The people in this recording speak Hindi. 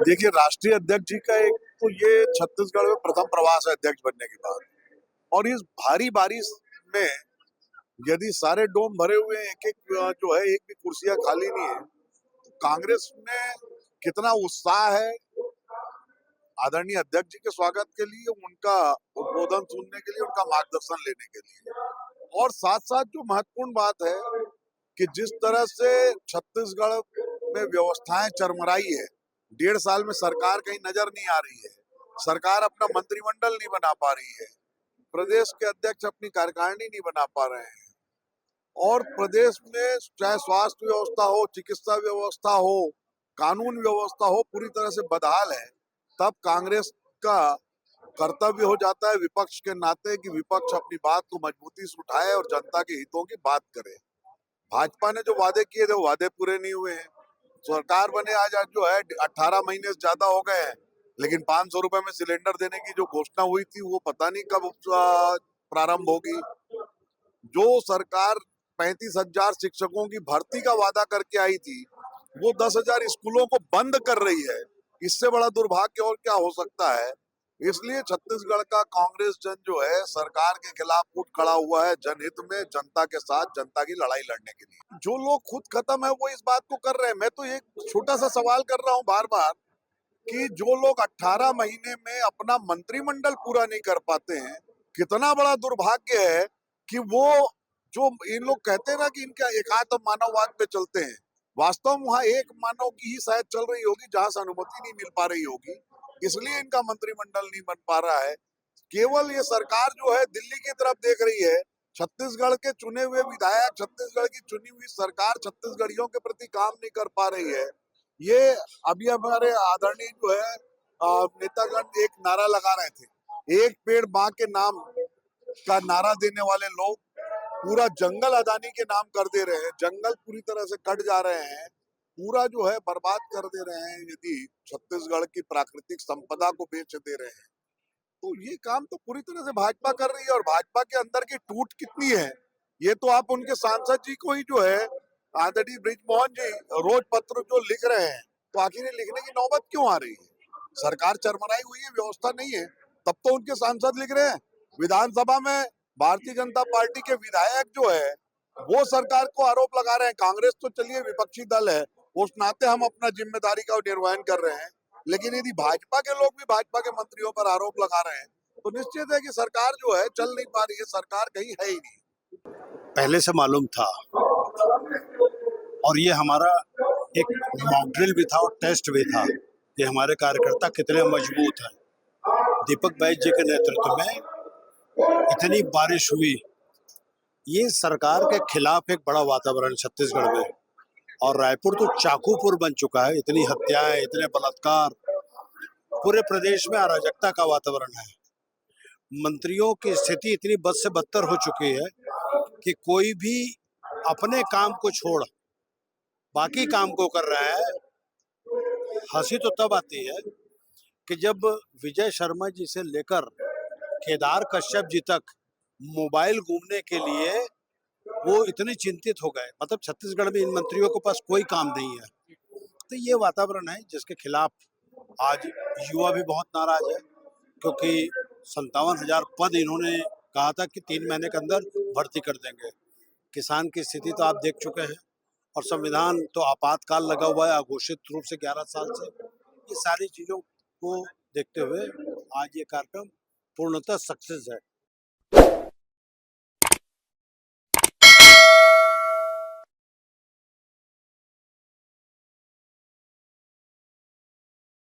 देखिए, राष्ट्रीय अध्यक्ष जी का एक तो ये छत्तीसगढ़ में प्रथम प्रवास है अध्यक्ष बनने के बाद। और इस भारी बारिश में यदि सारे डोम भरे हुए हैं, एक एक जो है एक भी कुर्सियां खाली नहीं है, तो कांग्रेस में कितना उत्साह है आदरणीय अध्यक्ष जी के स्वागत के लिए, उनका उद्बोधन सुनने के लिए, उनका मार्गदर्शन लेने के लिए। और साथ साथ जो महत्वपूर्ण बात है कि जिस तरह से छत्तीसगढ़ में व्यवस्थाएं चरमराई है, 1.5 साल में सरकार कहीं नजर नहीं आ रही है, सरकार अपना मंत्रिमंडल नहीं बना पा रही है, प्रदेश के अध्यक्ष अपनी कार्यकारिणी नहीं बना पा रहे हैं, और प्रदेश में चाहे स्वास्थ्य व्यवस्था हो, चिकित्सा व्यवस्था हो, कानून व्यवस्था हो, पूरी तरह से बदहाल है। तब कांग्रेस का कर्तव्य हो जाता है विपक्ष के नाते कि विपक्ष अपनी बात को मजबूती से उठाए और जनता के हितों की बात करे। भाजपा ने जो वादे किए थे वो वादे पूरे नहीं हुए हैं। सरकार बने आज जो है 18 महीने से ज्यादा हो गए हैं, लेकिन 500 रुपए में सिलेंडर देने की जो घोषणा हुई थी वो पता नहीं कब प्रारंभ होगी। जो सरकार 35,000 शिक्षकों की भर्ती का वादा करके आई थी, वो 10,000 स्कूलों को बंद कर रही है। इससे बड़ा दुर्भाग्य और क्या हो सकता है। इसलिए छत्तीसगढ़ का कांग्रेस जन जो है सरकार के खिलाफ उठ खड़ा हुआ है, जनहित में, जनता के साथ, जनता की लड़ाई लड़ने के लिए। जो लोग खुद खत्म है वो इस बात को कर रहे हैं। मैं तो एक छोटा सा सवाल कर रहा हूँ बार बार कि जो लोग 18 महीने में अपना मंत्रिमंडल पूरा नहीं कर पाते हैं, कितना बड़ा दुर्भाग्य है कि वो जो इन लोग कहते हैं ना कि इनका एकात्म मानववाद पे चलते हैं, वास्तव में वहां एक मानव की ही शायद चल रही होगी जहां से अनुमति नहीं मिल पा रही होगी, इसलिए इनका मंत्रिमंडल नहीं बन पा रहा है। केवल ये सरकार जो है दिल्ली की तरफ देख रही है। छत्तीसगढ़ के चुने हुए विधायक, छत्तीसगढ़ की चुनी हुई सरकार छत्तीसगढ़ियों के प्रति काम नहीं कर पा रही है। ये अभी हमारे आदरणीय जो है नेतागण एक नारा लगा रहे थे, एक पेड़ मां के नाम का नारा देने वाले लोग पूरा जंगल अदानी के नाम कर दे रहे हैं। जंगल पूरी तरह से कट जा रहे हैं, पूरा जो है बर्बाद कर दे रहे हैं। यदि छत्तीसगढ़ की प्राकृतिक संपदा को बेच दे रहे हैं, तो ये काम तो पूरी तरह से भाजपा कर रही है। और भाजपा के अंदर की टूट कितनी है, ये तो आप उनके सांसद जी को ही जो है आदरणीय बृजमोहन जी रोज पत्र जो लिख रहे हैं, तो आखिर ये लिखने की नौबत क्यों आ रही है। सरकार चरमराई हुई है, व्यवस्था नहीं है, तब तो उनके सांसद लिख रहे हैं। विधानसभा में भारतीय जनता पार्टी के विधायक जो है वो सरकार को आरोप लगा रहे हैं। कांग्रेस तो चलिए विपक्षी दल है, उस नाते हम अपना जिम्मेदारी का निर्वहन कर रहे हैं, लेकिन यदि भाजपा के लोग भी भाजपा के मंत्रियों पर आरोप लगा रहे हैं, तो निश्चित है कि सरकार जो है चल नहीं पा रही है, सरकार कहीं है ही नहीं। पहले से मालूम था, और ये हमारा एक मॉक ड्रिल भी था और टेस्ट भी था कि हमारे कार्यकर्ता कितने मजबूत हैं। दीपक बैज जी के नेतृत्व में इतनी बारिश हुई, ये सरकार के खिलाफ एक बड़ा वातावरण छत्तीसगढ़ में, और रायपुर तो चाकूपुर बन चुका है। इतनी हत्याएं, इतने बलात्कार, पूरे प्रदेश में अराजकता का वातावरण है। मंत्रियों की स्थिति इतनी बद से बदतर हो चुकी है कि कोई भी अपने काम को छोड़ बाकी काम को कर रहा है। हंसी तो तब आती है कि जब विजय शर्मा जी से लेकर केदार कश्यप जी तक मोबाइल घूमने के लिए वो इतने चिंतित हो गए। मतलब छत्तीसगढ़ में इन मंत्रियों के पास कोई काम नहीं है। तो ये वातावरण है जिसके खिलाफ आज युवा भी बहुत नाराज है, क्योंकि 57,000 पद इन्होंने कहा था कि 3 महीने के अंदर भर्ती कर देंगे। किसान की स्थिति तो आप देख चुके हैं, और संविधान तो आपातकाल लगा हुआ है अघोषित रूप से 11 साल से। ये सारी चीजों को देखते हुए आज ये कार्यक्रम पूर्णतः सक्सेस है।